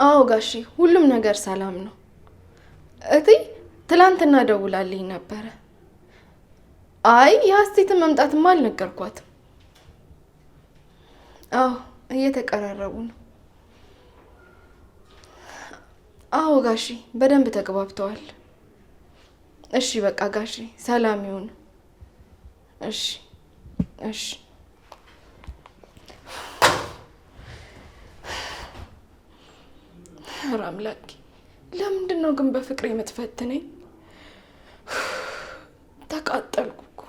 አዎ ጋሺ፣ ሁሉም ነገር ሰላም ነው። እቴ ትላንትና ደውላልኝ ነበረ። አይ የሀሴትን መምጣትማ አልነገርኳትም። አዎ እየተቀራረቡ ነው። አዎ ጋሺ በደንብ ተግባብተዋል። እሺ በቃ ጋሺ ሰላም ይሁን። እሺ እሺ። ኧረ አምላኬ ለምንድን ነው ግን በፍቅር የምትፈትነኝ? ተቃጠልኩ እኮ።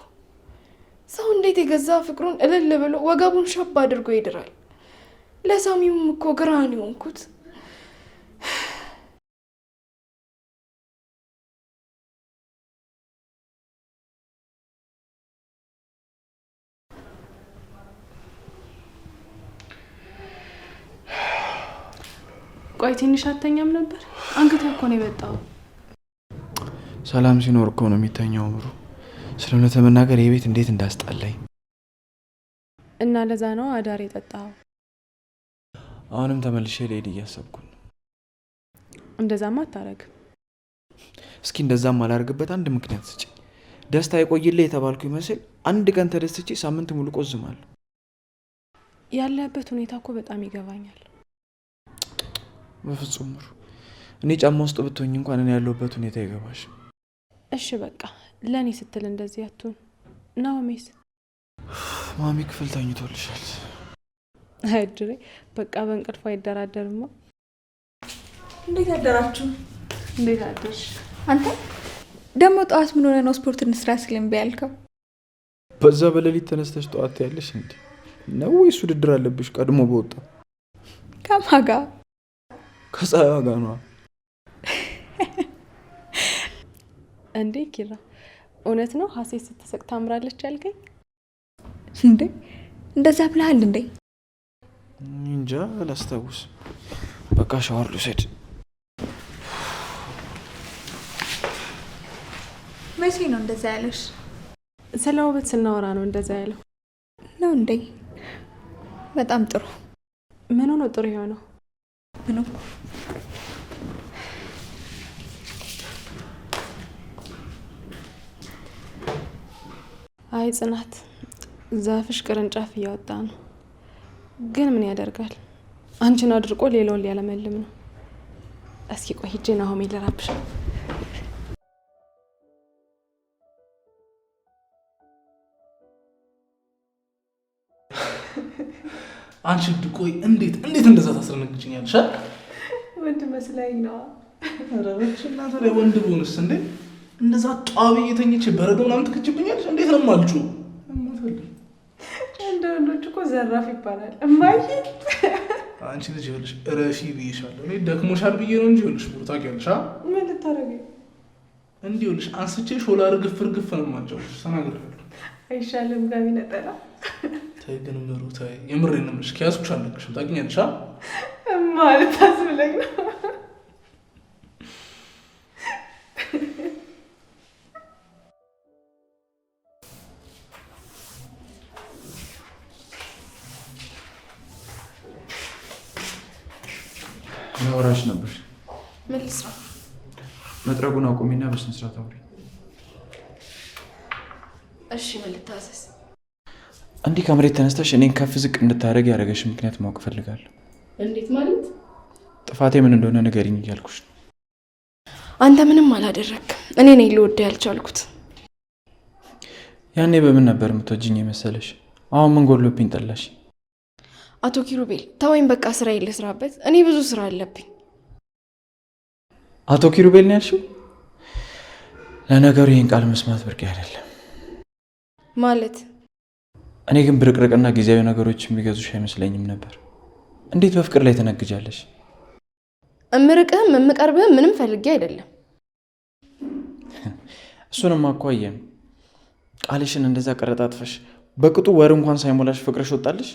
ሰው እንዴት የገዛ ፍቅሩን እልል ብሎ ወገቡን ሸብ አድርጎ ይድራል? ለሰሚውም እኮ ግራን የሆንኩት። ቆይ ትንሽ አተኛም ነበር? አንገት እኮ ነው የመጣው። ሰላም ሲኖር እኮ ነው የሚተኛው። ምሩ ስለ እውነት ለመናገር የቤት እንዴት እንዳስጠላኝ። እና ለዛ ነው አዳር የጠጣው? አሁንም ተመልሼ ልሄድ እያሰብኩ ነው። እንደዛማ አታረግ። እስኪ እንደዛም አላርግበት አንድ ምክንያት ስጪ። ደስታ ይቆይልህ የተባልኩ ይመስል አንድ ቀን ተደስቼ ሳምንት ሙሉ ቆዝማለሁ። ያለበት ሁኔታ እኮ በጣም ይገባኛል። በፍጹም ምሩ፣ እኔ ጫማ ውስጥ ብትሆኝ እንኳን እኔ ያለሁበት ሁኔታ ይገባሽ። እሺ በቃ ለእኔ ስትል እንደዚህ አትሁን። ናሆሜስ? ማሚ ክፍል ተኝቶልሻል። አይድሬ በቃ በእንቅልፍ አይደራደርማ። እንዴት አደራችሁ? እንዴት አደርሽ? አንተ ደግሞ ጠዋት ምን ሆነ ነው ስፖርት እንስራ ስለምቢ ያልከው? በዛ በሌሊት ተነስተሽ ጠዋት ያለሽ እንዴ ነው ወይስ ውድድር አለብሽ? ቀድሞ በወጣ ከማን ጋር? ከፀሐይዋ ጋር ነው እንዴ? ኪራ እውነት ነው ሀሴት ስትስቅ ታምራለች ያልከኝ? እንዴ እንደዛ ብለሃል እንዴ? እንጃ አላስታውስ። በቃ ሻወር ልውሰድ። መቼ ነው እንደዛ ያለሽ? ስለ ውበት ስናወራ ነው እንደዛ ያለው ነው እንዴ? በጣም ጥሩ። ምን ሆኖ ጥሩ የሆነው? ምኑ? አይ ጽናት፣ ዛፍሽ ቅርንጫፍ እያወጣ ነው፣ ግን ምን ያደርጋል አንቺን አድርቆ ሌላውን ሊያለመልም ነው። እስኪ ቆይ ሂጄ ናሆሜ ልራብሽ። አንቺ ቆይ እንዴት እንደዛ ታስረነግጭኛለሽ? ወንድ መስለኝ ነው። አረች እናት ላይ ወንድ ቦንስ እንዴ እንደዛ ጧቢ የተኝች በረዶ ምናምን ትክችብኛለሽ? እንዴት ነው ማልጩ? እንደ ወንዶች እኮ ዘራፍ ይባላል። እማዬ አንቺ ልጅ ይኸውልሽ እረሺ ብዬሻለሁ። እኔ ደክሞሻል ብዬ ነው እንጂ ይኸውልሽ ብሩ ታውቂያለሽ። ምን ልታረገኝ? እንዲህ ይኸውልሽ አንስቼ ሾላ እርግፍ ነው የማጫውትሽ። ተናግሬያለሁ። አይሻልም ጋቢ ነጠላ? ተይ ግን ምሩ ተይ፣ የምሬን ነው የምልሽ። ከያዝኩሽ አልለቅሽም ታውቂኛለሽ። ማለት አስብለኝ ነው። ወራሽ ነበር። ምን ልስራ? መጥረጉን አቁሚና በስነ ስርዓት አውሪ። እሺ ምን ልታዘዝ? እንዲህ ከመሬት ተነስተሽ እኔን ከፍ ዝቅ እንድታደርግ ያደረገሽ ምክንያት ማወቅ እፈልጋለሁ። እንዴት ማለት? ጥፋቴ ምን እንደሆነ ንገሪኝ እያልኩሽ። አንተ ምንም አላደረግም። እኔ ነኝ ልወደው ያልቻልኩት። ያኔ በምን ነበር የምትወጂኝ የመሰለሽ? አሁን ምን ጎሎብኝ ጠላሽ? አቶ ኪሩቤል ተወኝ በቃ ስራዬን ልስራበት። እኔ ብዙ ስራ አለብኝ። አቶ ኪሩቤል ነው ያልሽው? ለነገሩ ይህን ቃል መስማት ብርቅ አይደለም ማለት። እኔ ግን ብርቅርቅና ጊዜያዊ ነገሮች የሚገዙሽ አይመስለኝም ነበር። እንዴት በፍቅር ላይ ተነግጃለሽ? እምርቅህም እምቀርብህም ምንም ፈልጌ አይደለም። እሱንም አኳየም ቃልሽን እንደዛ ቀረጣጥፈሽ በቅጡ ወር እንኳን ሳይሞላሽ ፍቅርሽ ወጣልሽ።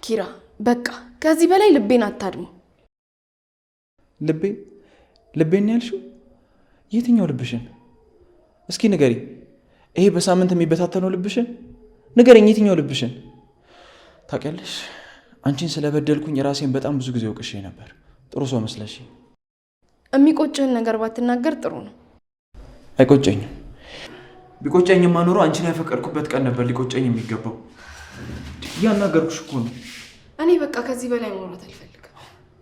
ኪራ በቃ ከዚህ በላይ ልቤን አታድሙ። ልቤን ያልሽው? የትኛው ልብሽን? እስኪ ንገሪ። ይሄ በሳምንት የሚበታተነው ልብሽን ንገረኝ። የትኛው ልብሽን? ታውቂያለሽ አንቺን ስለበደልኩኝ ራሴን በጣም ብዙ ጊዜ ወቅሼ ነበር። ጥሩ ሰው መስለሽ። የሚቆጭህን ነገር ባትናገር ጥሩ ነው። አይቆጨኝም። ቢቆጨኝማ ኖሮ አንቺን ያፈቀርኩበት ቀን ነበር ሊቆጨኝ የሚገባው። እያናገርኩሽ እኮ ነው። እኔ በቃ ከዚህ በላይ ማውራት አልፈልግም።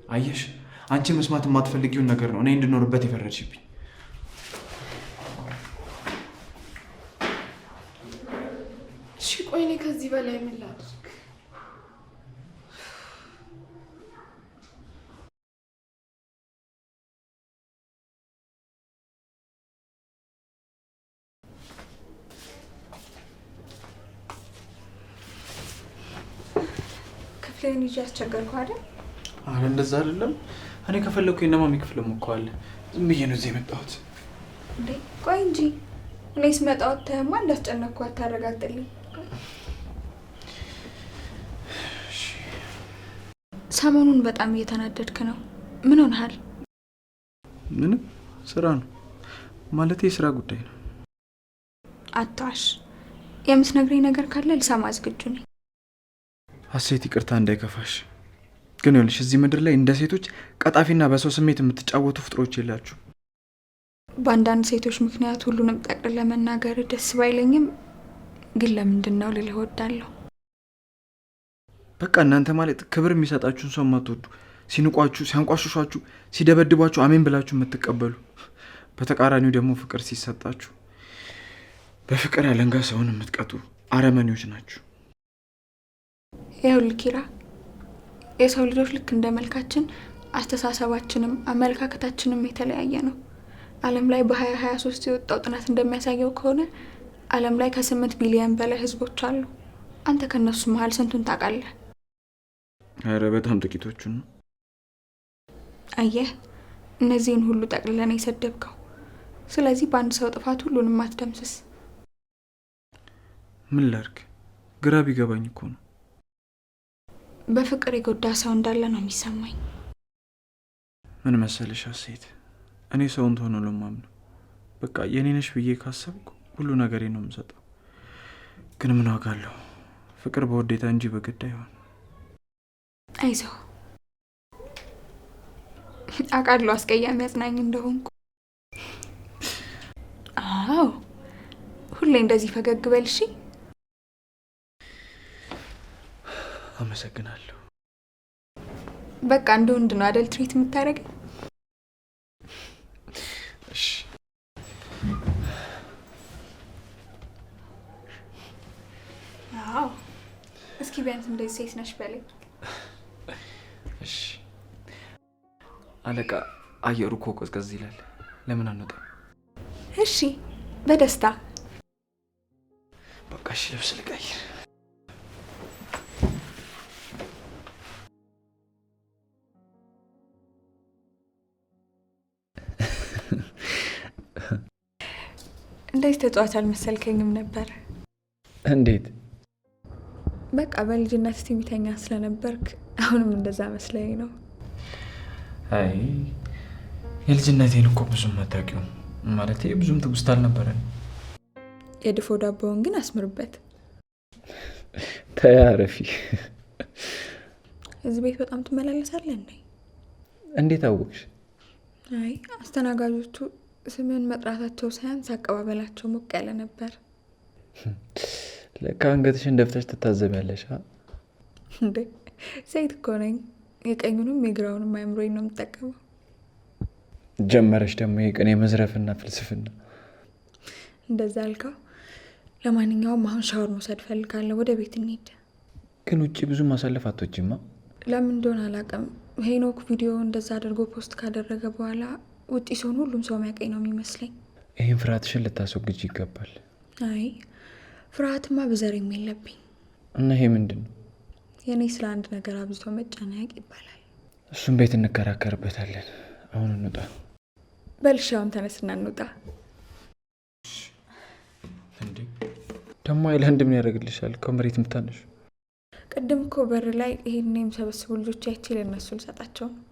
አየሽ፣ አንቺ መስማት የማትፈልጊውን ነገር ነው እኔ እንድኖርበት የፈረድሽብኝ። እሺ ቆይ እኔ ከዚህ በላይ ምን ላድርግ? ክፍሌን ይዤ አስቸገርኩ አይደል? አረ እንደዛ አይደለም። እኔ ከፈለኩ የነማሚ ክፍል ሞከዋለ። ዝም ብዬ ነው እዚህ የመጣሁት። እንዴ ቆይ እንጂ እኔስ መጣሁት ተማ እንዳስጨነቅኩ አታረጋግጥልኝ። ሰሞኑን በጣም እየተናደድክ ነው። ምን ሆነሃል? ምንም ስራ ነው ማለት የስራ ጉዳይ ነው። አትዋሽ። የምትነግረኝ ነገር ካለ ልሰማ ዝግጁ ነኝ። ሀሴት ይቅርታ እንዳይከፋሽ፣ ግን ይኸውልሽ እዚህ ምድር ላይ እንደ ሴቶች ቀጣፊና በሰው ስሜት የምትጫወቱ ፍጥሮች የላችሁ። በአንዳንድ ሴቶች ምክንያት ሁሉንም ጠቅልለህ ለመናገር ደስ ባይለኝም ግን ለምንድን ነው ልልህ እወዳለሁ። በቃ እናንተ ማለት ክብር የሚሰጣችሁን ሰው የማትወዱ፣ ሲንቋችሁ፣ ሲያንቋሽሿችሁ፣ ሲደበድቧችሁ አሜን ብላችሁ የምትቀበሉ፣ በተቃራኒው ደግሞ ፍቅር ሲሰጣችሁ በፍቅር ያለንጋ ሰውን የምትቀጡ አረመኔዎች ናችሁ። ይኸውልህ ኪራ፣ የሰው ልጆች ልክ እንደ መልካችን አስተሳሰባችንም አመለካከታችንም የተለያየ ነው። ዓለም ላይ በ2023 የወጣው ጥናት እንደሚያሳየው ከሆነ ዓለም ላይ ከ8 ቢሊዮን በላይ ህዝቦች አሉ። አንተ ከነሱ መሀል ስንቱን ታውቃለህ? አረ በጣም ጥቂቶቹን ነው። አየህ፣ እነዚህን ሁሉ ጠቅልለን የሰደብከው። ስለዚህ በአንድ ሰው ጥፋት ሁሉንም አትደምስስ። ምን ላድርግ? ግራ ቢገባኝ እኮ ነው። በፍቅር የጎዳ ሰው እንዳለ ነው የሚሰማኝ። ምን መሰለሽ ሀሴት፣ እኔ ሰውን ተሆነ ነው የማምነው። በቃ የኔ ነሽ ብዬ ካሰብኩ ሁሉ ነገሬ ነው የምሰጠው። ግን ምን ዋጋ አለው? ፍቅር በውዴታ እንጂ በግድ አይሆን። አይዞህ፣ አውቃለሁ አስቀያሚ አጽናኝ እንደሆንኩ። አዎ፣ ሁሌ እንደዚህ ፈገግ በል እሺ። አመሰግናለሁ። በቃ እንደ ወንድ ነው አይደል ትሪት የምታደርገኝ? እሺ አዎ፣ እስኪ ቢያንስ እንደዚህ ሴት ነሽ በለኝ። እሺ አለቃ፣ አየሩ እኮ ቀዝቀዝ ይላል። ለምን አንወጣም? እሺ በደስታ። በቃ እሺ፣ ልብስ ልቀይር። እንደዚህ ተጫዋች አልመሰልከኝም ነበር። እንዴት? በቃ በልጅነት ትዕቢተኛ ስለነበርክ አሁንም እንደዛ መስለኝ ነው። አይ የልጅነቴን እኮ ብዙም አታውቂውም። ማለት ብዙም ትውስታ አልነበረን። የድፎ ዳቦውን ግን አስምርበት። ተያረፊ። እዚህ ቤት በጣም ትመላለሳለህ እንዴ? እንዴት አወቅሽ? አይ አስተናጋጆቹ ስምን መጥራታቸው ሳያንስ አቀባበላቸው ሞቅ ያለ ነበር። ለካ አንገትሽን ደፍተሽ ትታዘቢያለሽ እንዴ? ሴት እኮ ነኝ። የቀኙንም የግራውንም አይምሮኝ ነው የምጠቀመው። ጀመረሽ ደግሞ የቅኔ መዝረፍና ፍልስፍና። እንደዛ አልከው። ለማንኛውም አሁን ሻወር መውሰድ ፈልጋለሁ። ወደ ቤት እንሂድ። ግን ውጭ ብዙ ማሳለፍ አትወጂማ? ለምን እንደሆነ አላውቅም። ሄኖክ ቪዲዮ እንደዛ አድርጎ ፖስት ካደረገ በኋላ ውጪ ሲሆን ሁሉም ሰው የሚያውቀኝ ነው የሚመስለኝ። ይህን ፍርሃትሽን ልታስወግጅ ይገባል። አይ ፍርሃትማ ብዘሬም የለብኝ። እና ይሄ ምንድን ነው? የእኔ ስለ አንድ ነገር አብዝቶ መጨነቅ ይባላል። እሱም ቤት እንከራከርበታለን። አሁን እንውጣ። በልሻውን ተነስና እንውጣ። እንዴ ደግሞ አይላንድ ምን ያደርግልሻል? ከመሬት የምታነሹ። ቅድም እኮ በር ላይ ይሄን የሚሰበስቡ ልጆች አይቼ ለእነሱ ልሰጣቸው ነው።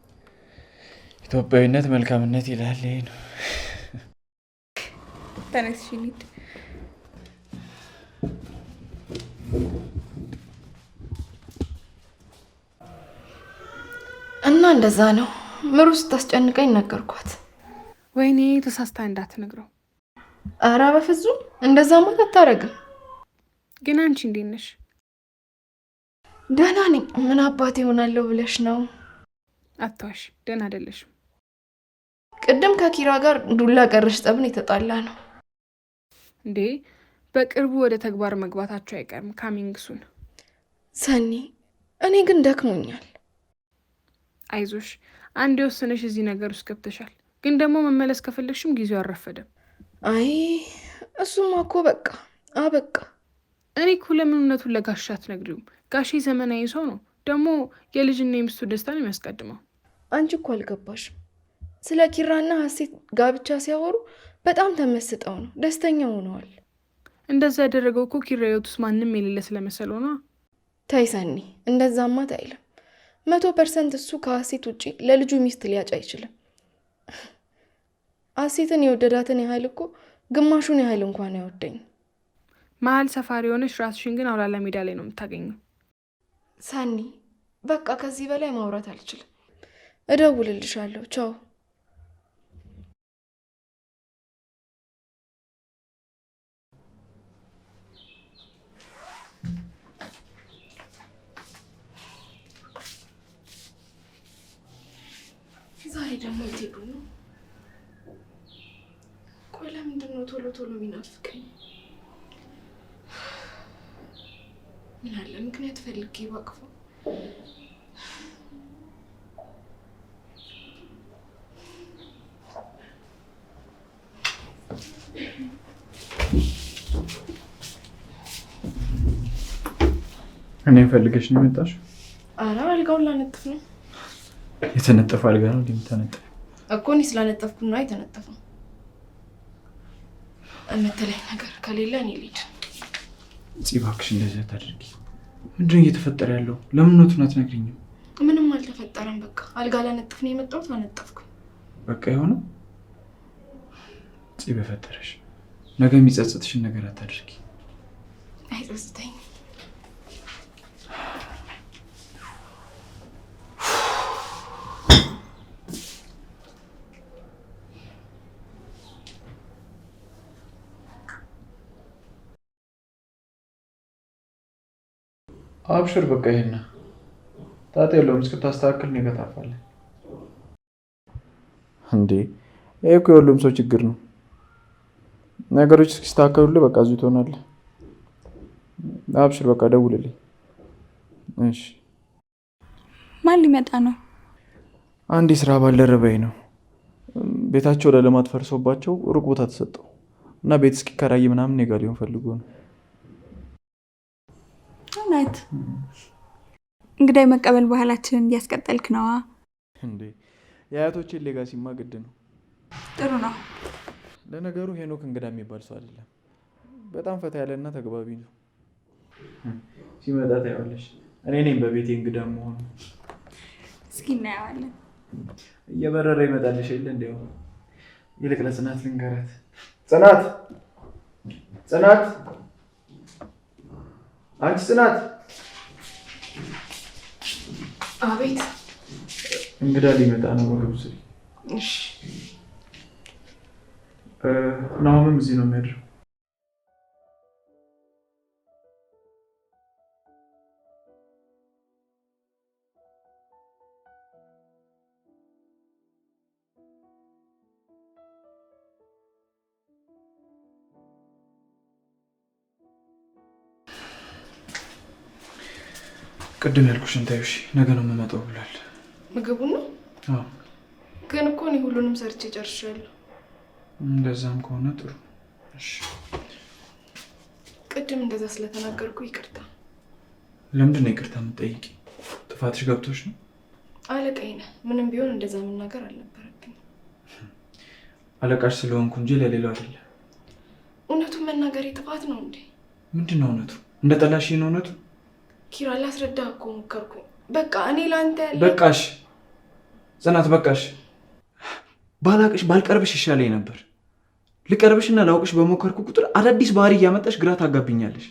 ኢትዮጵያዊነት መልካምነት ይላል። ይሄ ነው። ተነስ እንሂድ። እንደዛ ነው። ምሩ ስታስጨንቀኝ ነገርኳት። ወይኔ ተሳስታ እንዳትነግረው። አረ በፍጹም እንደዛማ አታረግም። ግን አንቺ እንዴት ነሽ? ደህና ነኝ። ምን አባቴ ይሆናለሁ ብለሽ ነው? አትዋሽ፣ ደህና አይደለሽም። ቅድም ከኪራ ጋር ዱላ ቀረሽ ጠብን የተጣላ ነው እንዴ? በቅርቡ ወደ ተግባር መግባታቸው አይቀርም ካሚንግሱን። ሰኒ፣ እኔ ግን ደክሞኛል። አይዞሽ፣ አንድ የወሰነሽ እዚህ ነገር ውስጥ ገብተሻል። ግን ደግሞ መመለስ ከፈለግሽም ጊዜው አልረፈደም። አይ እሱማ እኮ በቃ አበቃ። እኔ እኮ ለምን እውነቱን ለጋሽ አትነግሪውም? ጋሼ ዘመናዊ ሰው ነው። ደግሞ የልጅና የሚስቱ ደስታን የሚያስቀድመው። አንቺ እኮ አልገባሽም። ስለ ኪራና ሀሴት ጋብቻ ሲያወሩ በጣም ተመስጠው ነው፣ ደስተኛ ሆነዋል። እንደዛ ያደረገው እኮ ኪራ ህይወት ውስጥ ማንም የሌለ ስለመሰለው ነው። ተይ ሰኒ፣ እንደዛማ አይልም። 100% እሱ ከሀሴት ውጪ ለልጁ ሚስት ሊያጭ አይችልም። ሀሴትን የወደዳትን ያህል እኮ ግማሹን ያህል እንኳን አይወደኝም። መሀል ሰፋሪ የሆነች ራስሽን ግን አውላላ ሜዳ ላይ ነው የምታገኘው። ሰኒ፣ በቃ ከዚህ በላይ ማውራት አልችልም። እደውልልሻለሁ። ቻው። ዛሬ ደግሞ የት ሄዱ ነው? ቆይ ለምንድን ነው ቶሎ ቶሎ የሚናፍቀኝ? ምን አለ ምክንያት ፈልጌ ባቅፎ። እኔ ፈልገሽ ነው የመጣሽው? አረ አልጋውን ላነጥፍ ነው። የተነጠፈ አልጋ ነው እንደምታነጥፍ እኮ። እኔ ስላነጠፍኩ ነው የተነጠፈው። እምትለኝ ነገር ከሌለ እኔ ልሂድ። እባክሽ እንደዚህ አታድርጊ። ምንድን ነው እየተፈጠረ ያለው? ለምን ነው አትነግሪኝም? ምንም አልተፈጠረም። በቃ አልጋ ላነጥፍ ነው የመጣሁት፣ አነጠፍኩ። በቃ የሆነ በፈጠረሽ ነገ የሚጸጽትሽን ነገር አታድርጊ። አይጸጽተኝም። አብሽር በቃ ይሄና ጣጣ የለውም። እስክታስተካክል ነው ይገታፋለን እንዴ? ይሄ እኮ የሁሉም ሰው ችግር ነው። ነገሮች እስኪስተካከሉልህ በቃ እዚሁ ትሆናለህ። አብሽር በቃ ደውልልኝ እሺ። ማን ሊመጣ ነው? አንድ የስራ ባልደረባዬ ነው። ቤታቸው ለልማት ፈርሶባቸው ሩቅ ቦታ ተሰጠው እና ቤት እስኪከራይ ምናምን እኔ ጋር ሊሆን ፈልጎ ነው። እውነት? እንግዲህ መቀበል ባህላችንን እያስቀጠልክ ነዋ። እንዴ የአያቶችን ሌጋሲማ ግድ ነው። ጥሩ ነው። ለነገሩ ሄኖክ እንግዳ የሚባል ሰው አይደለም። በጣም ፈታ ያለና ተግባቢ ነው። ሲመጣ ታያለሽ። እኔ ነኝ በቤቴ እንግዳ መሆኑ። እስኪ እናየዋለን። እየበረረ ይመጣልሽ የለ እንዲያው። ይልቅ ለጽናት ልንገራት። ጽናት ጽናት፣ አንቺ ጽናት። አቤት። እንግዳ ሊመጣ ነው። ምግብ ስሪ። እሺ። ናሆምም እዚህ ነው የሚያድረው። ቅድም ያልኩሽን ታዩ። እሺ ነገ ነው የምመጣው ብሏል። ምግቡን ነው? አዎ። ግን እኮ እኔ ሁሉንም ሰርቼ ጨርሻለሁ። እንደዛም ከሆነ ጥሩ። እሺ። ቅድም እንደዛ ስለተናገርኩ ይቅርታ። ለምንድን ነው ይቅርታ የምትጠይቂ? ጥፋትሽ ገብቶሽ ነው? አለቃዬ ነህ። ምንም ቢሆን እንደዛ መናገር አልነበረብኝ። አለቃሽ ስለሆንኩ እንጂ ለሌላው አይደለም። እውነቱን መናገሬ ጥፋት ነው እንዴ? ምንድን ነው እውነቱ? እንደ ጠላሽ ነው እውነቱ? ኪራ ላስረዳህ እኮ ሞከርኩኝ። በቃ እኔ ላንተ በቃሽ ጽናት በቃሽ። ባላቅሽ ባልቀርብሽ ይሻለኝ ነበር። ልቀርብሽና ላውቅሽ በሞከርኩ ቁጥር አዳዲስ ባህሪ እያመጣሽ ግራ ታጋብኛለሽ።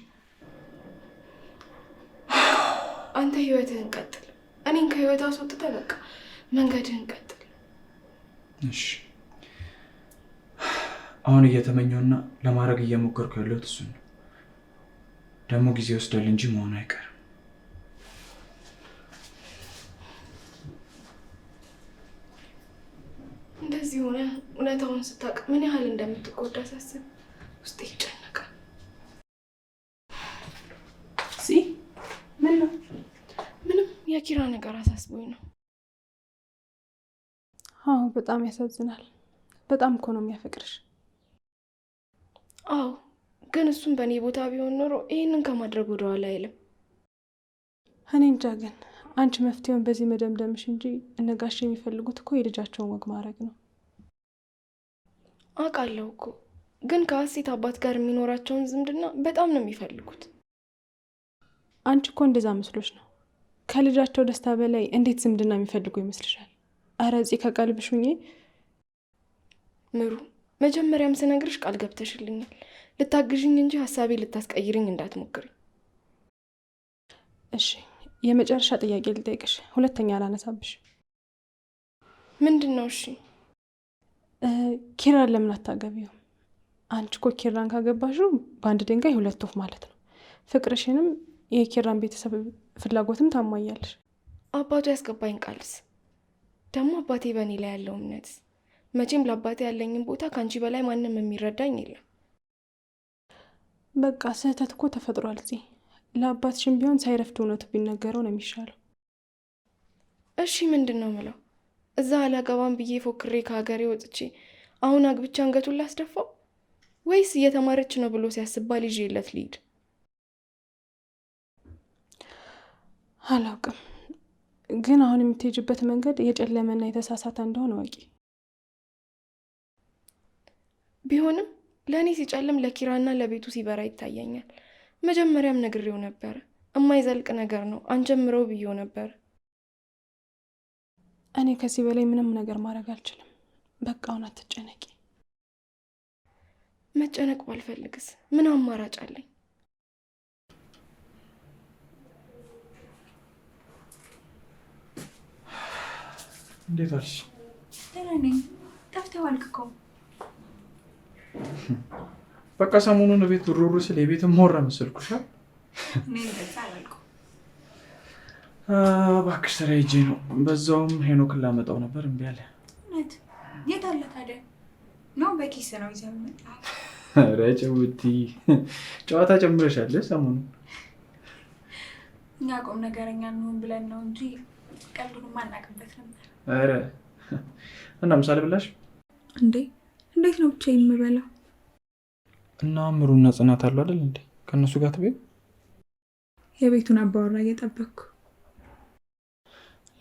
አንተ ህይወትህን ቀጥል። እኔን ከህይወት አስወጥተህ በቃ መንገድህን ቀጥል። እሺ አሁን እየተመኘውና ለማድረግ እየሞከርኩ ያለሁት እሱን ነው። ደግሞ ጊዜ ወስዳል እንጂ መሆኑ አይቀርም። እንደዚህ ሆነ እውነታውን ስታውቅ ምን ያህል እንደምትጎዳ ሳስብ ውስጤ ይጨነቃል። ምን ነው? ምንም የኪራ ነገር አሳስቦኝ ነው። አዎ በጣም ያሳዝናል። በጣም እኮ ነው የሚያፈቅርሽ። አዎ ግን እሱም በእኔ ቦታ ቢሆን ኖሮ ይህንን ከማድረግ ወደኋላ አይልም። እኔ እንጃ ግን አንቺ መፍትሄውን በዚህ መደምደምሽ እንጂ እነጋሽ የሚፈልጉት እኮ የልጃቸውን ወግ ማድረግ ነው። አውቃለሁ እኮ ግን ከሀሴት አባት ጋር የሚኖራቸውን ዝምድና በጣም ነው የሚፈልጉት። አንቺ እኮ እንደዛ መስሎሽ ነው። ከልጃቸው ደስታ በላይ እንዴት ዝምድና የሚፈልጉ ይመስልሻል? አረ እዚህ ከቀልብሽ ሁኚ ምሩ። መጀመሪያም ስነግርሽ ቃል ገብተሽልኛል ልታግዥኝ እንጂ ሀሳቤ ልታስቀይርኝ እንዳትሞክሪ። እሺ የመጨረሻ ጥያቄ ልጠይቅሽ፣ ሁለተኛ አላነሳብሽ። ምንድን ነው? እሺ ኪራን ለምን አታገቢው? አንቺ እኮ ኪራን ካገባሽው በአንድ ድንጋይ ሁለት ወፍ ማለት ነው። ፍቅርሽንም የኪራን ቤተሰብ ፍላጎትም ታሟያለሽ። አባቱ ያስገባኝ ቃልስ ደግሞ አባቴ በእኔ ላይ ያለው እምነት፣ መቼም ለአባቴ ያለኝን ቦታ ከአንቺ በላይ ማንም የሚረዳኝ የለም። በቃ ስህተት እኮ ተፈጥሯል። እዚህ ለአባትሽም ቢሆን ሳይረፍድ እውነቱ ቢነገረው ነው የሚሻለው። እሺ ምንድን ነው ምለው? እዛ አላገባም ብዬ ፎክሬ ከሀገሬ ወጥቼ አሁን አግብቻ አንገቱን ላስደፋው? ወይስ እየተማረች ነው ብሎ ሲያስባል ይዤለት ልሂድ? አላውቅም፣ ግን አሁን የምትሄጅበት መንገድ የጨለመና የተሳሳተ እንደሆነ ወቂ። ቢሆንም ለእኔ ሲጨልም ለኪራና ለቤቱ ሲበራ ይታየኛል። መጀመሪያም ነግሬው ነበረ፣ እማይዘልቅ ነገር ነው አንጀምረው ብዬው ነበር። እኔ ከዚህ በላይ ምንም ነገር ማድረግ አልችልም። በቃ አሁን አትጨነቂ። መጨነቅ ባልፈልግስ ምን አማራጭ አለኝ? እንዴት አልሽ? ደህና ነኝ። ጠፍተዋል እኮ። በቃ ሰሞኑን ቤት ሩሩ ስለ የቤት ሞራ መሰልኩሻ? እኔ እንደዛ አላልኩም። እባክሽ ስራ ሂጄ ነው። በዛውም ሄኖክን ላመጣው ነበር እምቢ አለ። እውነት? የት አለ ታዲያ? ነው በኪስ ነው ይዘው መጣው። ኧረ ጭውቲ ጨዋታ ጨምረሻል ሰሞኑን። እኛ ቁም ነገረኛ እንሆን ብለን ነው እንጂ ቀልዱንም አናውቅበት ነበር። ኧረ እና ምሳሌ ብላሽ እንዴ? እንዴት ነው ብቻ የምበላው? እና ምሩና ጽናት አሉ አይደል እንዴ? ከነሱ ጋር ትበይ። የቤቱን አባወራ እየጠበቅኩ።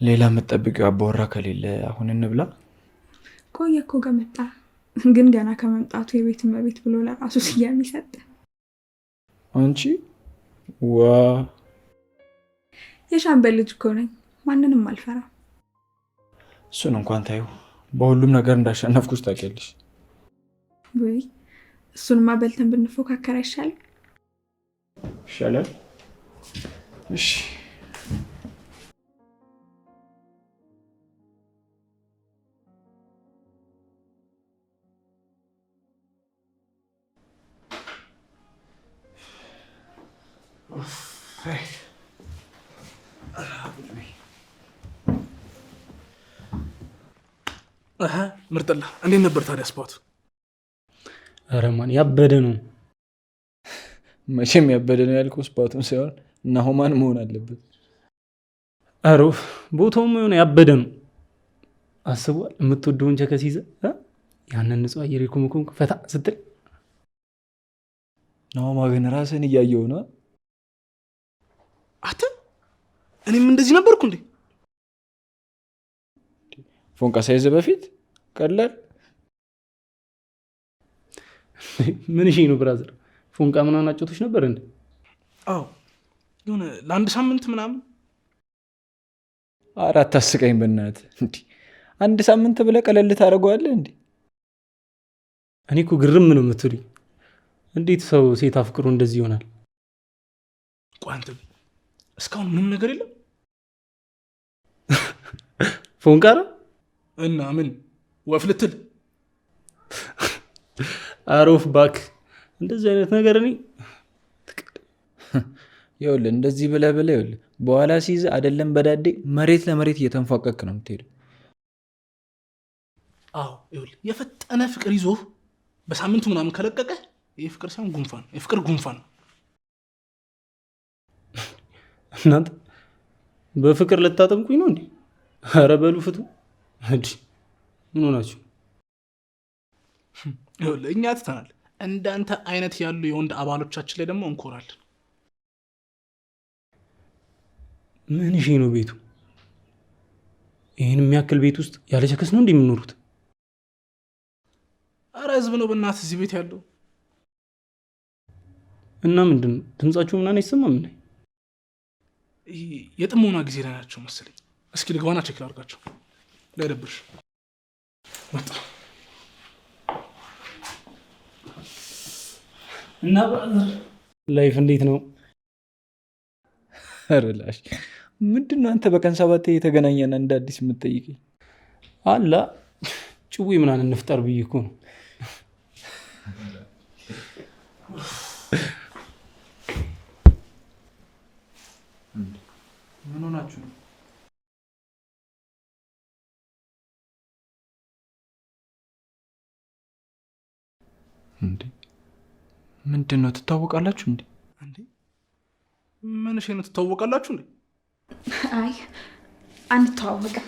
ሌላ የምትጠብቂው አባወራ ከሌለ አሁን እንብላ። ቆየ እኮ ከመጣ፣ ግን ገና ከመምጣቱ የቤት እመቤት ብሎ ለራሱ ስያሜ ሰጠ። አንቺ ዋ የሻምበል ልጅ እኮ ነኝ፣ ማንንም አልፈራም። እሱን እንኳን ታዩ፣ በሁሉም ነገር እንዳሸነፍኩሽ ታውቂያለሽ። ወይ እሱንማ በልተን ብንፎካከር አይሻልም? ይሻላል። እሺ ምርጥላ እንዴት ነበር ታዲያ ስፖርት? ኧረ ማን ያበደ ነው። መቼም ያበደ ነው ያልኩህ ስፖርቱን ሳይሆን ናሆማን መሆን አለበት። ኧረ ቦታውም የሆነ ያበደ ነው። አስቧል የምትወደውን ቸከስ ይዘህ ያንን ንጹህ አየር የኮመኮምክ ፈታ ስትል። ናሆማ ግን ራስን እያየው ነው። አተ እኔም እንደዚህ ነበርኩ እንዴ? ፎንቃ ሳይዘ በፊት ቀላል ምን እሺ ነው ብራዘር? ፎንቃ ምናምን አጫውቶች ነበር እንዴ? አዎ የሆነ ለአንድ ሳምንት ምናምን። አራት አስቀኝ በእናትህ እንዴ! አንድ ሳምንት ብለህ ቀለል ታደርገዋለህ እንዴ? እኔ እኮ ግርም ነው የምትሉኝ። እንዴት ሰው ሴት አፍቅሮ እንደዚህ ይሆናል? ቆይ አንተ እስካሁን ምንም ነገር የለም? ፎንቃራ እና ምን ወፍ ልትል? አሮፍ ባክ እንደዚህ አይነት ነገር እኔ ይኸውልህ እንደዚህ ብለህ ይኸውልህ በኋላ ሲይዝ አይደለም በዳዴ መሬት ለመሬት እየተንፏቀቅ ነው የምትሄደው። አዎ ይኸውልህ የፈጠነ ፍቅር ይዞ በሳምንቱ ምናምን ከለቀቀ ይህ ፍቅር ሳይሆን ጉንፋን፣ የፍቅር ጉንፋን ነው። እናንተ በፍቅር ልታጠምቁኝ ነው እንዴ? ኧረ በሉ ፍቱ። ምን ሆናችሁ? ይኸውልህ እኛ ትተናል። እንዳንተ አይነት ያሉ የወንድ አባሎቻችን ላይ ደግሞ እንኮራለን። ምን ይሄ ነው ቤቱ? ይህን የሚያክል ቤት ውስጥ ያለ ቸከስ ነው እንዴ የምኖሩት? አረ ህዝብ ነው በእናትህ እዚህ ቤት ያለው። እና ምንድን ነው ድምጻችሁ ምናምን አይሰማም? ምን የጥሞና ጊዜ ላይ ናቸው መሰለኝ። እስኪ ልግባና ቼክ ላድርጋቸው ላይደብርሽ። መጣ እና ላይፍ እንዴት ነው? ረላሽ ምንድን ነው አንተ በቀን 7 የተገናኘና እንደ አዲስ የምትጠይቀኝ? አላ ጭዊ ምናምን እንፍጠር ብዬ እኮ ነው። ምን ሆናችሁ ነው? እንዴ ምንድን ነው ትታወቃላችሁ እንዴ? እንዴ ምን ነው ትታወቃላችሁ እንዴ? አይ አንተዋወቅም።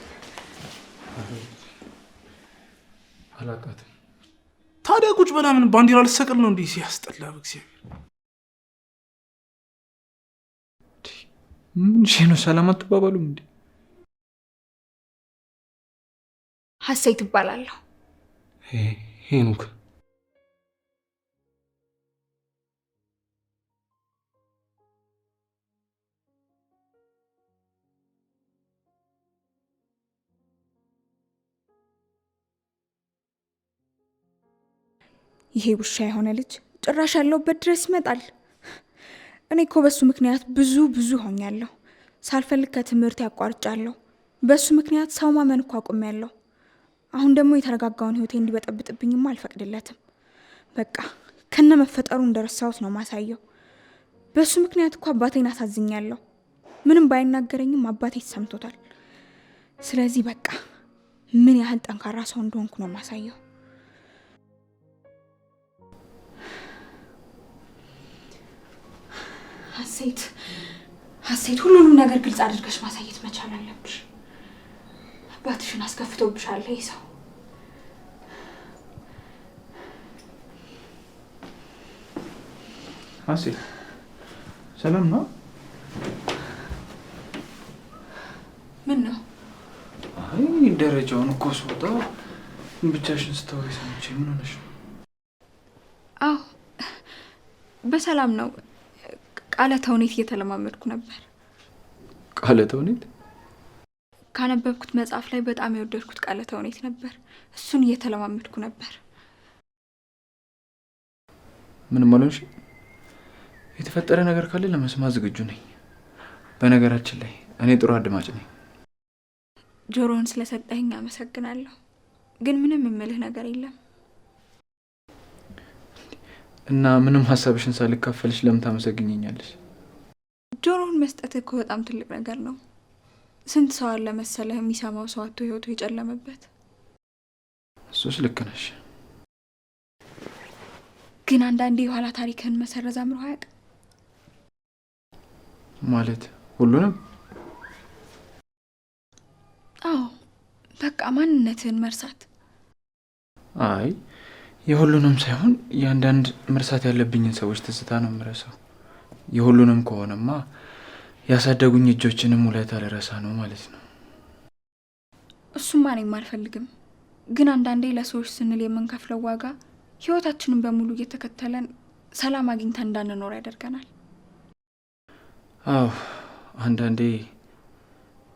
አላውቃትም። ታዲያ ቁጭ በላ ምን ባንዲራ ልትሰቅል ነው እንዴ? ሲያስጠላ በእግዚአብሔር። ምን ነው ሰላም አትባባሉም እንዴ? ሀሴት እባላለሁ። ሄኖክ ይሄ ውሻ የሆነ ልጅ ጭራሽ ያለውበት ድረስ ይመጣል። እኔ እኮ በሱ ምክንያት ብዙ ሆኛለሁ። ሳልፈልግ ከትምህርት ያቋርጫለሁ። በሱ ምክንያት ሰው ማመን እኮ አቁሜያለሁ። አሁን ደግሞ የተረጋጋውን ህይወቴ እንዲበጠብጥብኝማ አልፈቅድለትም። በቃ ከነ መፈጠሩ እንደረሳሁት ነው ማሳየው። በሱ ምክንያት እኮ አባቴን አሳዝኛለሁ። ምንም ባይናገረኝም አባቴ ተሰምቶታል። ስለዚህ በቃ ምን ያህል ጠንካራ ሰው እንደሆንኩ ነው ማሳየው። ሀሴት ሁሉንም ነገር ግልጽ አድርገሽ ማሳየት መቻል አለብሽ። አባትሽን አስከፍቶብሻል ይህ ሰው። ሀሴት ሰላም ነው? ምን ነው? አይ ደረጃውን እኮ ስወጣ ብቻሽን ስታወሪ ሰምቼ ምን ሆነሽ ነው? አዎ በሰላም ነው። ቃለ ተውኔት እየተለማመድኩ ነበር። ቃለ ተውኔት? ካነበብኩት መጽሐፍ ላይ በጣም የወደድኩት ቃለ ተውኔት ነበር። እሱን እየተለማመድኩ ነበር። ምንም አልሆንሽ? የተፈጠረ ነገር ካለ ለመስማት ዝግጁ ነኝ። በነገራችን ላይ እኔ ጥሩ አድማጭ ነኝ። ጆሮውን ስለሰጠኸኝ አመሰግናለሁ። ግን ምንም የምልህ ነገር የለም። እና ምንም ሀሳብሽን ሳልካፈልሽ ለምን ታመሰግኘኛለሽ? ጆሮውን መስጠት እኮ በጣም ትልቅ ነገር ነው። ስንት ሰው አለ መሰለህ የሚሰማው ሰው አጥቶ ህይወቱ የጨለመበት። እሱስ ልክ ነሽ። ግን አንዳንዴ የኋላ ታሪክህን መሰረዝ አምሮ አያውቅም? ማለት ሁሉንም? አዎ በቃ ማንነትህን መርሳት። አይ የሁሉንም ሳይሆን የአንዳንድ መርሳት ያለብኝን ሰዎች ትዝታ ነው የምረሳው። የሁሉንም ከሆነማ ያሳደጉኝ እጆችንም ውለታ ልረሳ ነው ማለት ነው። እሱማ እኔም አልፈልግም። ግን አንዳንዴ ለሰዎች ስንል የምንከፍለው ዋጋ ህይወታችንን በሙሉ እየተከተለን ሰላም አግኝተን እንዳንኖር ያደርገናል። አዎ አንዳንዴ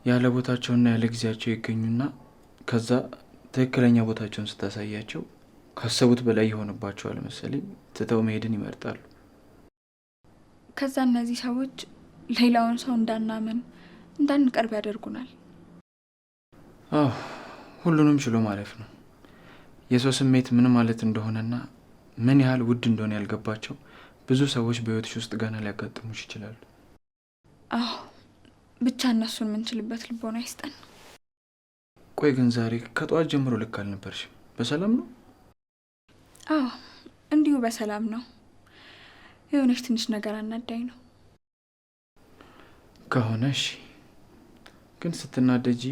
ያለ ቦታቸውና ያለ ጊዜያቸው ይገኙና ከዛ ትክክለኛ ቦታቸውን ስታሳያቸው ካሰቡት በላይ የሆነባቸዋል መሰለኝ ትተው መሄድን ይመርጣሉ። ከዛ እነዚህ ሰዎች ሌላውን ሰው እንዳናምን እንዳንቀርብ ያደርጉናል። አዎ ሁሉንም ችሎ ማለፍ ነው። የሰው ስሜት ምን ማለት እንደሆነና ምን ያህል ውድ እንደሆነ ያልገባቸው ብዙ ሰዎች በህይወትሽ ውስጥ ገና ሊያጋጥሙሽ ይችላሉ። አዎ ብቻ እነሱን የምንችልበት ልቦና ይስጠን። ቆይ ግን ዛሬ ከጠዋት ጀምሮ ልክ አልነበርሽም። በሰላም ነው? አዎ እንዲሁ በሰላም ነው። የሆነች ትንሽ ነገር አናዳኝ ነው። ከሆነ እሺ። ግን ስትናደጂ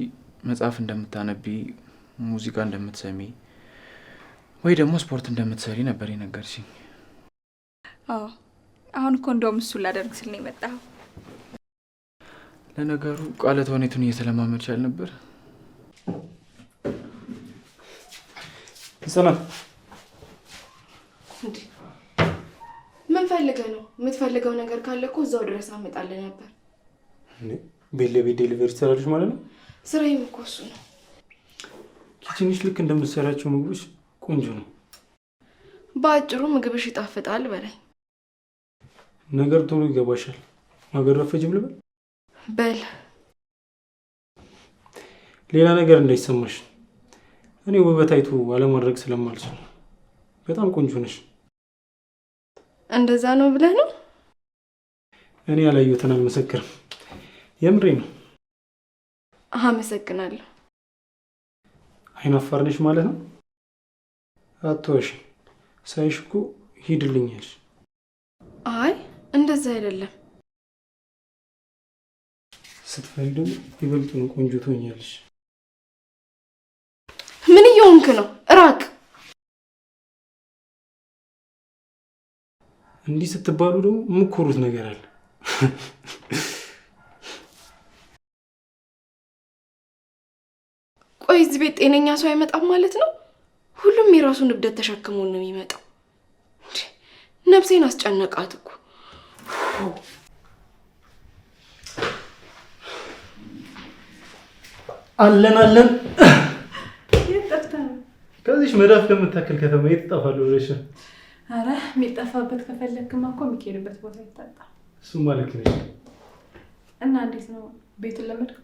መጽሐፍ እንደምታነቢ፣ ሙዚቃ እንደምትሰሚ ወይ ደግሞ ስፖርት እንደምትሰሪ ነበር የነገርሽኝ። አዎ አሁን እኮ እንደውም እሱን ላደርግ ስል ነው የመጣኸው። ለነገሩ ቃለ ተውኔቱን እየተለማመድሽ አልነበር? ጽናት ምን ፈልገህ ነው? የምትፈልገው ነገር ካለ እኮ እዛው ድረስ አመጣልህ ነበር። ቤት ለቤት ዴሊቨሪ ትሰራለች ማለት ነው? ስራዬም እኮ እሱ ነው። ኪችንሽ ልክ እንደምትሰራቸው ምግቦች ቆንጆ ነው። በአጭሩ ምግብሽ ይጣፍጣል በላይ። ነገር ቶሎ ይገባሻል። ነገር ረፈጅም ልበል? በል ሌላ ነገር እንዳይሰማሽ። እኔ ውበት አይቶ አለማድረግ ስለማልችል በጣም ቆንጆ ነሽ። እንደዛ ነው ብለህ ነው? እኔ ያላየሁትን አልመሰክርም። የምሬ ነው። አመሰግናለሁ። አይናፋር ነሽ ማለት ነው? አትዋሽ። ሳይሽ እኮ ሂድልኛልሽ። አይ እንደዛ አይደለም። ስትፈሪ ደግሞ ይበልጡን ቆንጆ ትሆኛለሽ። ምን እየሆንክ ነው? እራቅ። እንዲህ ስትባሉ ደግሞ የምትኮሩት ነገር አለ። ቆይ እዚህ ቤት ጤነኛ ሰው አይመጣም ማለት ነው? ሁሉም የራሱን እብደት ተሸክሞ ነው የሚመጣው። ነፍሴን አስጨነቃት እኮ። አለን ከዚህ መዳፍ ከምታክል ከተማ የት እጠፋለሁ ብለሽ? አረ የሚጠፋበት ከፈለግክማ እኮ የሚኬድበት ቦታ ይታጣ። እሱማ ልክ ነሽ። እና እንዴት ነው ቤቱን ለመድከው?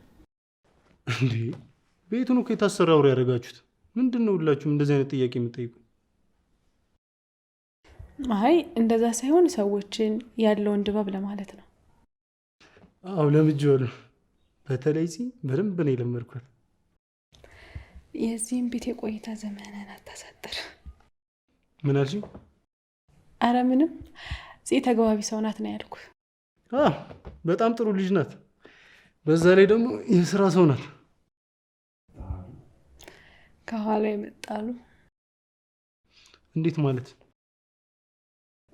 እንዴ ቤቱን እኮ የታሰረ አውሬ ያደረጋችሁት። ምንድን ነው ሁላችሁም እንደዚህ አይነት ጥያቄ የምትጠይቁ? አይ እንደዛ ሳይሆን ሰዎችን ያለውን ድባብ ለማለት ነው። አዎ ለምጄዋለሁ። በተለይ ሲ በደንብ ነው የለመድኳት። የዚህም ቤት የቆይታ ዘመንን አታሳጥር። ምን አልሽኝ? አረ ምንም። ፂ ተግባቢ ሰው ናት ነው ያልኩ። በጣም ጥሩ ልጅ ናት። በዛ ላይ ደግሞ የስራ ሰው ናት። ከኋላ ይመጣሉ። እንዴት ማለት?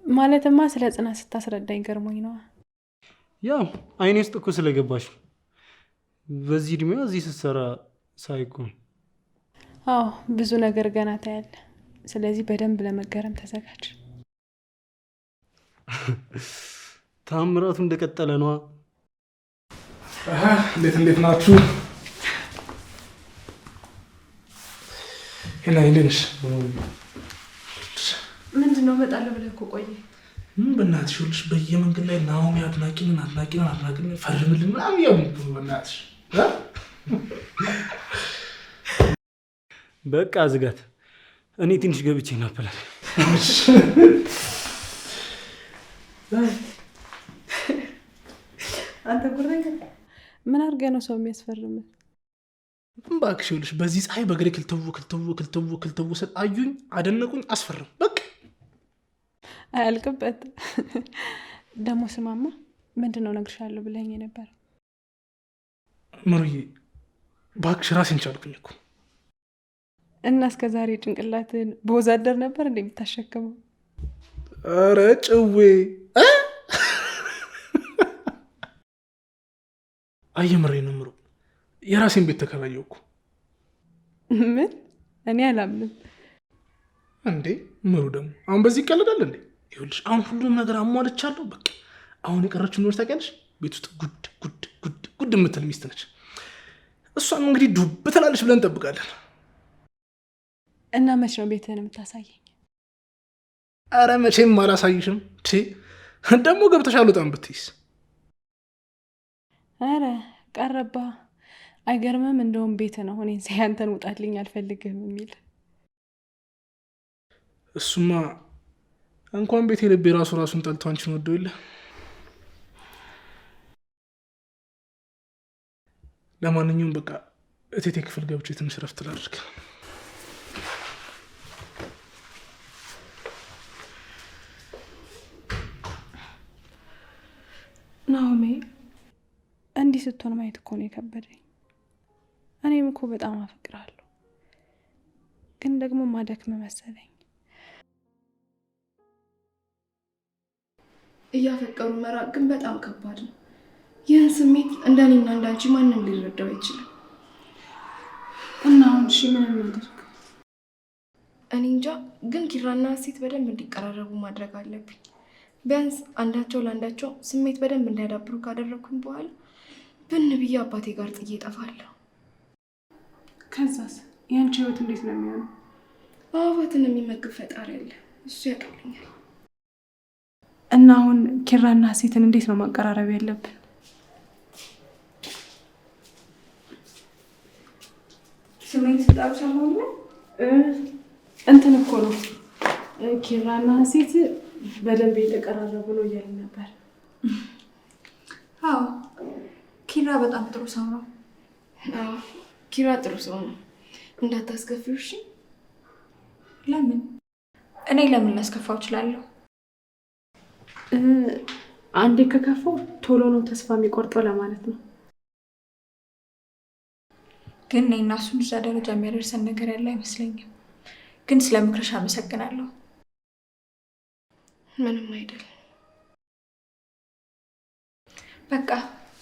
ማለትማ ስለ ጽናት ስታስረዳኝ ገርሞኝ ነው። ያው አይኔ ውስጥ እኮ ስለገባሽ በዚህ እድሜዋ እዚህ ስትሰራ ሳይኮን። አዎ ብዙ ነገር ገና ታያለ። ስለዚህ በደንብ ለመገረም ተዘጋጅ። ታምራቱ እንደቀጠለ ነዋ። እንዴት ናችሁ? ሄና እንዴንሽ? ምንድነው እመጣለሁ ብለህ እኮ ቆየ። በእናትሽ ይኸውልሽ በየመንገድ ላይ ናሆሚ አድናቂን ፈርምልን ምናምን እያሉ በእናትሽ። በቃ ዝጋት። እኔ ትንሽ ገብቼ እናበላል። አንተ ጉረኛ ምን አድርገህ ነው ሰው የሚያስፈርምህ? እባክሽ ይኸውልሽ በዚህ ፀሐይ በእግሬ ክልተው ስል አዩኝ፣ አደነቁኝ፣ አስፈርም በቃ አያልቅበት። ደግሞ ስማማ ምንድነው እነግርሻለሁ ብለኸኝ ነበር። ምሩዬ እባክሽ ራሴን ቻልኩኝ እኮ። እና እስከ ዛሬ ጭንቅላትን በወዛደር ነበር እንደምታሸክመው? ኧረ ጭዌ አየምሬ ነው ምሩ። የራሴን ቤት ተከራየሁ እኮ። ምን? እኔ አላምንም። እንዴ ምሩ ደግሞ አሁን በዚህ ይቀለዳል እንዴ? ይኸውልሽ አሁን ሁሉም ነገር አሟልቻለሁ። በቃ አሁን የቀረችው ኖር ታውቂያለሽ፣ ቤት ውስጥ ጉድ የምትል ሚስት ነች። እሷም እንግዲህ ዱብ ትላለች ብለን እንጠብቃለን። እና መች ነው ቤትህን የምታሳየኝ? አረ መቼም አላሳይሽም። ደግሞ ገብተሽ አልወጣም ብትይስ? አረ ቀረባ። አይገርምም? እንደውም ቤት ነው እኔን ሳያንተን ውጣልኝ አልፈልግም የሚል። እሱማ እንኳን ቤት ልቤ ራሱን ጠልቶ አንቺን ወዶ የለ። ለማንኛውም በቃ እቴቴ ክፍል ገብቼ ትንሽ ረፍት ላድርግ። ናሆሜ እንዲህ ስትሆን ማየት እኮ ነው የከበደኝ። እኔም እኮ በጣም አፈቅራለሁ፣ ግን ደግሞ ማደክም መሰለኝ። እያፈቀሩ መራቅ ግን በጣም ከባድ ነው። ይህን ስሜት እንደኔና እንዳንቺ ማንም ሊረዳው አይችልም። እና አሁን እሺ ምን እናድርግ? እኔ እንጃ፣ ግን ኪራና ሀሴት በደንብ እንዲቀራረቡ ማድረግ አለብኝ። ቢያንስ አንዳቸው ለአንዳቸው ስሜት በደንብ እንዲያዳብሩ ካደረግኩኝ በኋላ ብን ብዬ አባቴ ጋር ጥዬ እጠፋለሁ። ከዛስ የአንቺ ህይወት እንዴት ነው የሚሆነው? አባትን የሚመግብ ፈጣሪ አለ፣ እሱ ያውቅልኛል። እና አሁን ኪራና ሀሴትን እንዴት ነው ማቀራረብ ያለብን? ስሜን ስጣሩ ሰሞኑ እንትን እኮ ነው ኪራና ሀሴት በደንብ የተቀራረቡ ነው እያልን ነበር። አዎ ኪራ በጣም ጥሩ ሰው ነው። አዎ ኪራ ጥሩ ሰው ነው። እንዳታስከፊው እሺ? ለምን? እኔ ለምን ላስከፋው እችላለሁ? አንዴ ከከፋው ቶሎ ነው ተስፋ የሚቆርጠው ለማለት ነው። ግን እኔ እና እሱን እዛ ደረጃ የሚያደርሰን ነገር ያለ አይመስለኝም። ግን ስለ ምክርሽ አመሰግናለሁ። ምንም አይደል። በቃ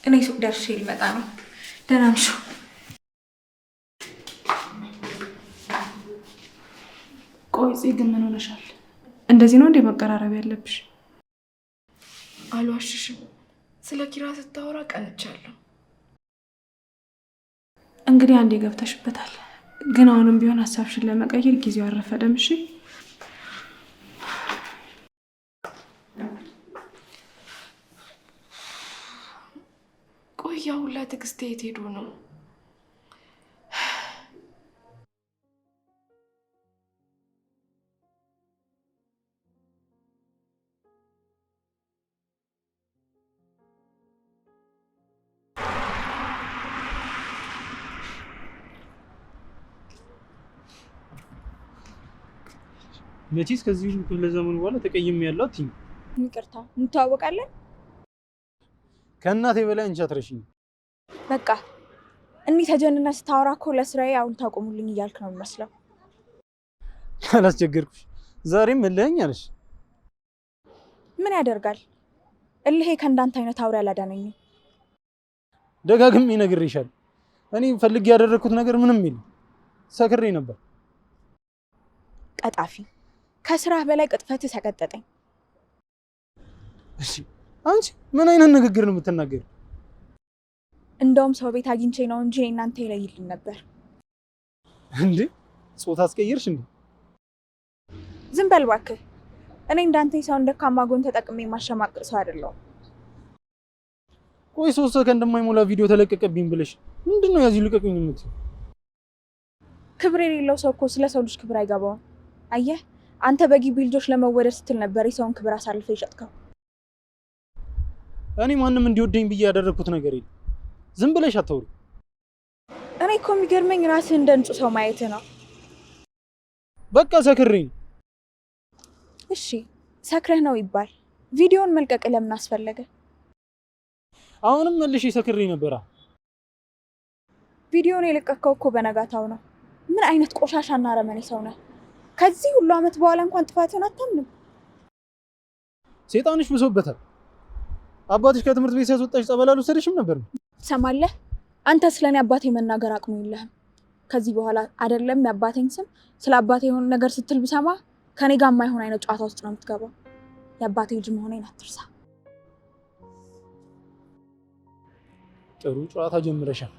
እኔ ሱቅ ደርሼ ልመጣ ነው። ደህና ነሽ? ቆይ ግን ምን ሆነሻል? እንደዚህ ነው እንዴ መቀራረብ ያለብሽ? አልዋሽሽም፣ ስለ ኪራ ስታወራ ቀንቻለሁ። እንግዲህ አንዴ ገብተሽበታል። ግን አሁንም ቢሆን ሀሳብሽን ለመቀየር ጊዜው አልረፈደም። እሺ ቆያ ሁላ ትዕግስቴ የት ሄዶ ነው? መቼስ ከዚህ ክፍለ ዘመኑ በኋላ ተቀይም ያለው አትይኝ። ይቅርታ፣ እንተዋወቃለን። ከእናቴ በላይ አንቺ አትረሽኝ። በቃ እንዲህ ተጀንና ስታወራ እኮ ለስራዬ አሁን ታቆሙልኝ እያልክ ነው የሚመስለው። አላስቸገርኩሽ? ዛሬም እልኸኛ ነሽ። ምን ያደርጋል እልሄ ከእንዳንተ አይነት አውሬ አላዳነኝም። ደጋግሜ ነግሬሻለሁ። እኔ ፈልጌ ያደረኩት ነገር ምንም የለም። ሰክሬ ነበር። ቀጣፊ፣ ከስራህ በላይ ቅጥፈትህ ሰቀጠጠኝ። እሺ አንቺ ምን አይነት ንግግር ነው የምትናገሪው? እንደውም ሰው ቤት አግኝቼ ነው እንጂ እናንተ ይለይልን ነበር። እንዴ ጾታ አስቀየርሽ እንዴ? ዝም በል እባክህ። እኔ እንዳንተ ሰውን ደካማ ጎን ተጠቅሜ የማሸማቅቅ ሰው አይደለሁም። ቆይ 3 ሰከንድ የማይሞላ ቪዲዮ ተለቀቀብኝ ብለሽ ምንድነው ያዚህ ልቀቁኝ የምትይው? ክብር የሌለው ሰው እኮ ስለ ሰው ልጅ ክብር አይገባውም። አየህ፣ አንተ በግቢ ልጆች ለመወደድ ስትል ነበር የሰውን ክብር አሳልፈህ የሸጥከው። እኔ ማንም እንዲወደኝ ብዬ ያደረኩት ነገር የለም። ዝም ብለሽ አታውሪ። እኔ እኮ የሚገርመኝ ራስህ እንደ ንጹህ ሰው ማየት ነው። በቃ ሰክሬ ነው። እሺ ሰክረህ ነው ይባል፣ ቪዲዮን መልቀቅ ለምን አስፈለገ? አሁንም መልሼ ሰክሬ ነበራ። ቪዲዮን የለቀቀው እኮ በነጋታው ነው። ምን አይነት ቆሻሻና አረመኔ ሰው ነህ? ከዚህ ሁሉ አመት በኋላ እንኳን ጥፋትን አታምንም? ሰይጣንሽ ብሶበታል። አባትሽ ከትምህርት ቤት ሲያስወጣሽ ጸበል አልወሰደሽም ነበር? ትሰማለህ? አንተ ስለኔ አባቴ መናገር አቅሙ የለህም። ከዚህ በኋላ አይደለም የአባቴን ስም ስለ አባቴ የሆነ ነገር ስትል ብሰማ ከኔ ጋር የማይሆን አይነት ጨዋታ ውስጥ ነው የምትገባው። የአባቴ ልጅ መሆኔን አትርሳ። ጥሩ ጨዋታ ጀምረሻል።